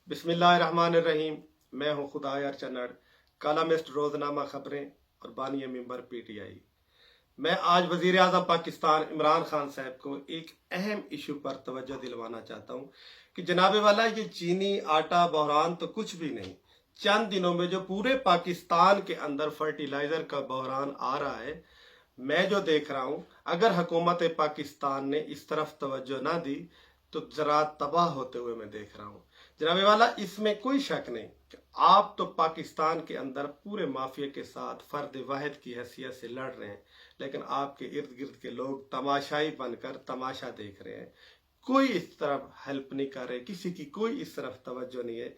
बिस्मिल्लाहिर्रहमानिर्रहीम। मैं हूं खुदायार चन्नड़, कालामिस्ट रोजनामा खबरें और बानी मेंबर पीटीआई। मैं आज वजीर आजम पाकिस्तान इमरान खान साहब को एक अहम इशू पर तवज्जो दिलवाना चाहता हूं कि जनाबे वाला ये चीनी आटा बहरान तो कुछ भी नहीं। चंद दिनों में जो पूरे पाकिस्तान के अंदर फर्टिलाइजर का बहरान आ रहा है, मैं जो देख रहा हूं, अगर हुकूमत पाकिस्तान ने इस तरफ तवज्जो ना दी तो ज़राअत तबाह होते हुए मैं देख रहा हूं। जनाबे वाला, इसमें कोई शक नहीं कि आप तो पाकिस्तान के अंदर पूरे माफिया के साथ फर्द वाहिद की हैसियत से लड़ रहे हैं, लेकिन आपके इर्द गिर्द के लोग तमाशाई बनकर तमाशा देख रहे हैं। कोई इस तरफ हेल्प नहीं कर रहे, किसी की कोई इस तरफ तवज्जो नहीं है।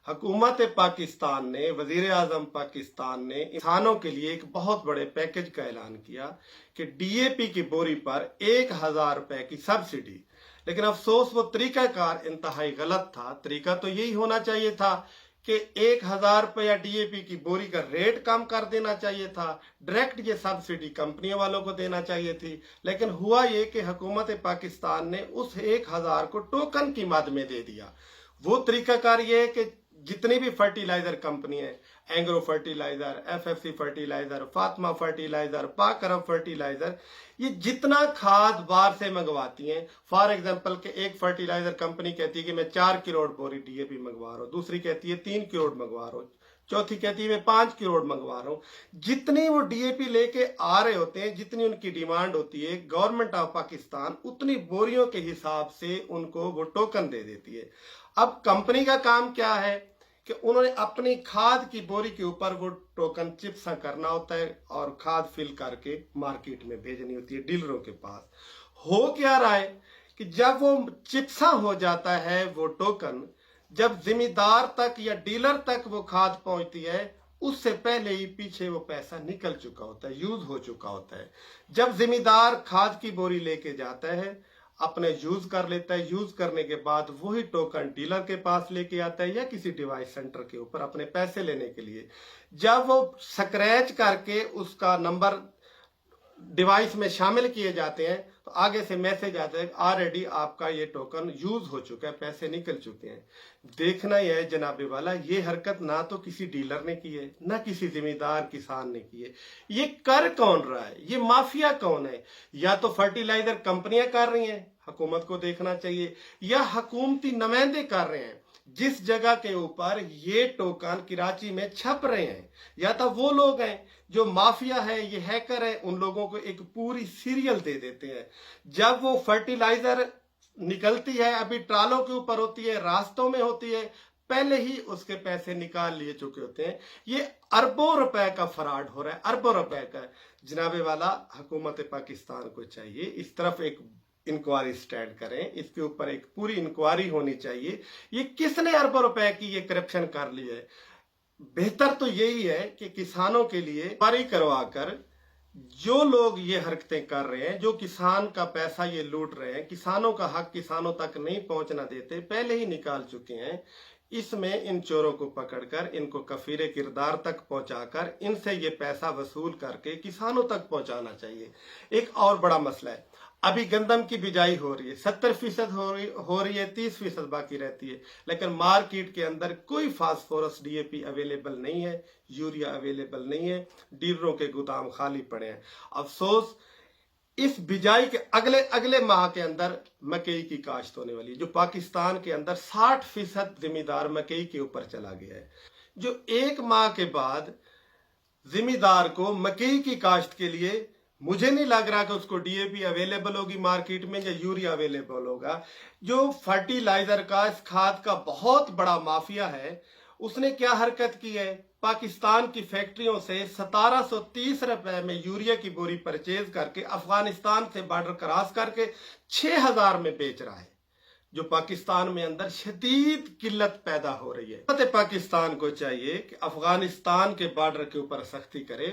हुकूमत पाकिस्तान ने, वजीर आजम पाकिस्तान ने इंसानों के लिए एक बहुत बड़े पैकेज का ऐलान किया कि डीएपी की बोरी पर 1000 रुपए की सब्सिडी। लेकिन अफसोस वो तरीकाकार इंतहाई गलत था। तरीका तो यही होना चाहिए था कि 1000 रुपया डीएपी की बोरी का रेट कम कर देना चाहिए था, डायरेक्ट ये सब्सिडी कंपनियों वालों को देना चाहिए थी। लेकिन हुआ ये कि हुकूमत पाकिस्तान ने उस 1000 को टोकन की मद में दे दिया। वो तरीकाकार ये है कि जितनी भी फर्टिलाइजर कंपनी है, Engro fertilizer, FFC fertilizer, Fatima fertilizer, Pak Arab fertiliser, ये जितना खाद बाहर से मंगवाती हैं, फॉर एग्जांपल के एक फर्टिलाइजर कंपनी कहती है कि मैं 4 करोड़ बोरी डीएपी मंगवा रहा हूँ, दूसरी कहती है 3 करोड़ मंगवा रहा हूँ, चौथी कहती है मैं 5 करोड़ मंगवा रहा हूँ। जितनी वो डीएपी लेके आ रहे होते हैं, जितनी उनकी डिमांड होती है, गवर्नमेंट ऑफ पाकिस्तान उतनी बोरियों के हिसाब से उनको वो टोकन दे देती है। अब कंपनी का काम क्या है कि उन्होंने अपनी खाद की बोरी के ऊपर वो टोकन चिप्सा करना होता है और खाद फिल करके मार्केट में भेजनी होती है डीलरों के पास। हो क्या रहा है कि जब वो चिप्सा हो जाता है वो टोकन, जब जिम्मेदार तक या डीलर तक वो खाद पहुंचती है, उससे पहले ही पीछे वो पैसा निकल चुका होता है, यूज हो चुका होता है। जब जिम्मेदार खाद की बोरी लेके जाता है, अपने यूज कर लेता है, यूज करने के बाद वही टोकन डीलर के पास लेके आता है या किसी डिवाइस सेंटर के ऊपर अपने पैसे लेने के लिए। जब वो स्क्रैच करके उसका नंबर डिवाइस में शामिल किए जाते हैं तो आगे से मैसेज आता है ऑलरेडी आपका ये टोकन यूज हो चुका है, पैसे निकल चुके हैं। देखना यह है जनाबे वाला, ये हरकत ना तो किसी डीलर ने की है, ना किसी जिम्मेदार किसान ने की है। ये कर कौन रहा है? ये माफिया कौन है? या तो फर्टिलाइजर कंपनियां कर रही हैं, हुकूमत को देखना चाहिए, या हुकूमती नुमाइंदे कर रहे हैं। जिस जगह के ऊपर ये टोकन कराची में छप रहे हैं, या तो वो लोग हैं जो माफिया है, ये हैकर है, उन लोगों को एक पूरी सीरियल दे देते हैं। जब वो फर्टिलाइजर निकलती है, अभी ट्रालों के ऊपर होती है, रास्तों में होती है, पहले ही उसके पैसे निकाल लिए चुके होते हैं। ये अरबों रुपए का फ्रॉड हो रहा है, अरबों रुपए का। जनाबे वाला, हुकूमत पाकिस्तान को चाहिए इस तरफ एक इंक्वायरी स्टैंड करें, इसके ऊपर एक पूरी इंक्वायरी होनी चाहिए। ये किसने अरबों रुपए की ये करप्शन कर ली है? बेहतर तो यही है कि किसानों के लिए इंक्वायरी करवाकर जो लोग ये हरकतें कर रहे हैं, जो किसान का पैसा ये लूट रहे हैं, किसानों का हक किसानों तक नहीं पहुंचना देते, पहले ही निकाल चुके हैं, इसमें इन चोरों को पकड़कर इनको कफीरे किरदार तक पहुंचाकर इनसे ये पैसा वसूल करके किसानों तक पहुंचाना चाहिए। एक और बड़ा मसला है, अभी गंदम की बिजाई हो रही है, 70% हो रही है, 30% बाकी रहती है, लेकिन मार्केट के अंदर कोई फास्फोरस डीएपी अवेलेबल नहीं है, यूरिया अवेलेबल नहीं है, डीलरों के गोदाम खाली पड़े हैं। अफसोस, इस बिजाई के अगले माह के अंदर मकई की काश्त होने वाली है, जो पाकिस्तान के अंदर 60% जिम्मेदार मकई के ऊपर चला गया है। जो एक माह के बाद जिम्मेदार को मकई की काश्त के लिए, मुझे नहीं लग रहा कि उसको डीएपी अवेलेबल होगी मार्केट में या यूरिया अवेलेबल होगा। जो फर्टिलाइजर का, इस खाद का बहुत बड़ा माफिया है, उसने क्या हरकत की है? पाकिस्तान की फैक्ट्रियों से 1730 रुपए में यूरिया की बोरी परचेज करके अफगानिस्तान से बॉर्डर क्रॉस करके 6000 में बेच रहा है, जो पाकिस्तान में अंदर शदीद किल्लत पैदा हो रही है। पाकिस्तान को चाहिए कि अफगानिस्तान के बॉर्डर के ऊपर सख्ती करे,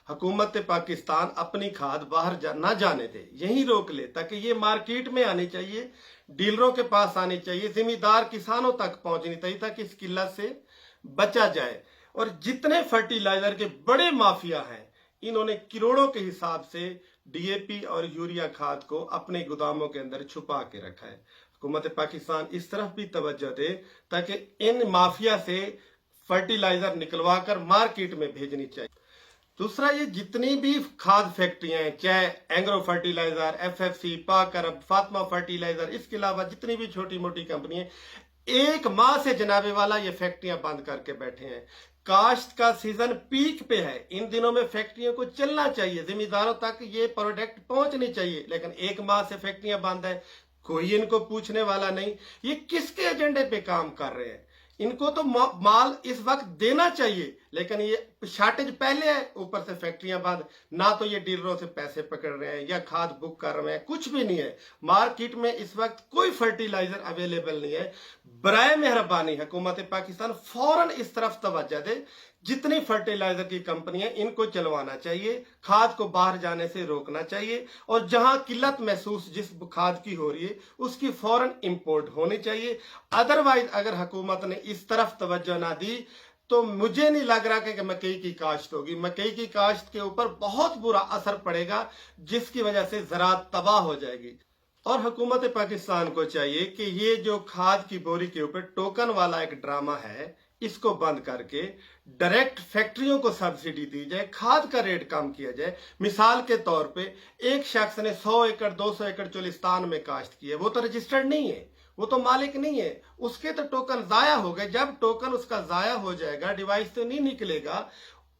हुकूमत पाकिस्तान अपनी खाद बाहर ना जाने दे, यहीं रोक ले, ताकि ये मार्केट में आनी चाहिए, डीलरों के पास आनी चाहिए, जिम्मेदार किसानों तक पहुंचनी चाहिए, ताकि इस किल्लत से बचा जाए। और जितने फर्टिलाइजर के बड़े माफिया हैं, इन्होंने करोड़ों के हिसाब से डीएपी और यूरिया खाद को अपने गोदामों के अंदर छुपा के रखा है। हुकूमत पाकिस्तान इस तरफ भी तवज्जो दे ताकि इन माफिया से फर्टिलाइजर निकलवा कर मार्केट में भेजनी चाहिए। दूसरा, ये जितनी भी खाद फैक्ट्रियां हैं, चाहे एंग्रो फर्टिलाइजर, एफएफसी, पाक अरब, फातिमा फर्टिलाइजर, इसके अलावा जितनी भी छोटी मोटी कंपनियां, एक माह से जनाबे वाला ये फैक्ट्रियां बंद करके बैठे हैं। काश्त का सीजन पीक पे है, इन दिनों में फैक्ट्रियों को चलना चाहिए, जिम्मेदारों तक ये प्रोडक्ट पहुंचनी चाहिए, लेकिन एक माह से फैक्ट्रियां बंद है, कोई इनको पूछने वाला नहीं। ये किसके एजेंडे पे काम कर रहे हैं? इनको तो माल इस वक्त देना चाहिए, लेकिन ये शॉर्टेज पहले है, ऊपर से फैक्ट्रियां बंद, ना तो ये डीलरों से पैसे पकड़ रहे हैं या खाद बुक कर रहे हैं, कुछ भी नहीं है। मार्केट में इस वक्त कोई फर्टिलाइजर अवेलेबल नहीं है। बराए मेहरबानी हुकूमत पाकिस्तान फौरन इस तरफ तवज्जो दे, जितनी फर्टिलाइजर की कंपनियां, इनको चलवाना चाहिए, खाद को बाहर जाने से रोकना चाहिए, और जहां किल्लत महसूस जिस खाद की हो रही है उसकी फौरन इंपोर्ट होनी चाहिए। अदरवाइज अगर हुकूमत ने इस तरफ तवज्जो ना दी तो मुझे नहीं लग रहा कि मकई की काश्त होगी। मकई की काश्त के ऊपर बहुत बुरा असर पड़ेगा, जिसकी वजह से ज़राअत तबाह हो जाएगी। और हुकूमत पाकिस्तान को चाहिए कि ये जो खाद की बोरी के ऊपर टोकन वाला एक ड्रामा है, इसको बंद करके डायरेक्ट फैक्ट्रियों को सब्सिडी दी जाए, खाद का रेट कम किया जाए। मिसाल के तौर पे एक शख्स ने 100 एकड़ 200 एकड़ चोलिस्तान में काश्त की है, वो तो रजिस्टर्ड नहीं है, वो तो मालिक नहीं है, उसके तो टोकन जाया हो गए। जब टोकन उसका जाया हो जाएगा, डिवाइस तो नहीं निकलेगा,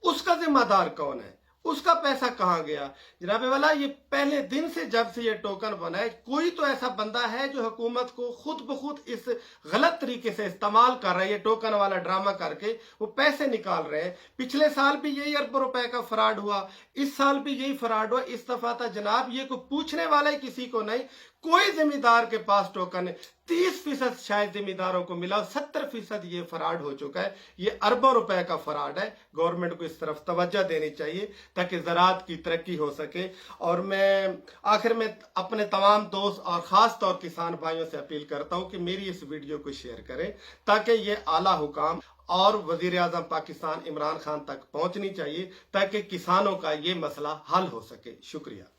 उसका जिम्मेदार कौन है? उसका पैसा कहां गया? जनाबे वाला, ये पहले दिन से जब से ये टोकन बना है, कोई तो ऐसा बंदा है जो हुकूमत को खुद ब खुद इस गलत तरीके से इस्तेमाल कर रहा है। ये टोकन वाला ड्रामा करके वो पैसे निकाल रहे हैं। पिछले साल भी यही अरबों रुपए का फ्रॉड हुआ, इस साल भी यही फ्रॉड हुआ। इस दफा था जनाब ये को पूछने वाला ही किसी को नहीं, कोई जिम्मेदार के पास टोकन है। 30% शायद जिम्मेदारों को मिला, 70% ये फ्रॉड हो चुका है। ये अरबों रुपए का फ्रॉड है। गवर्नमेंट को इस तरफ तवज्जो देनी चाहिए ताकि ज़राअत की तरक्की हो सके। और मैं आखिर में अपने तमाम दोस्त और ख़ास तौर किसान भाइयों से अपील करता हूँ कि मेरी इस वीडियो को शेयर करें ताकि ये आला हुकाम और वज़ीर आज़म पाकिस्तान इमरान खान तक पहुँचनी चाहिए ताकि किसानों का ये मसला हल हो सके। शुक्रिया।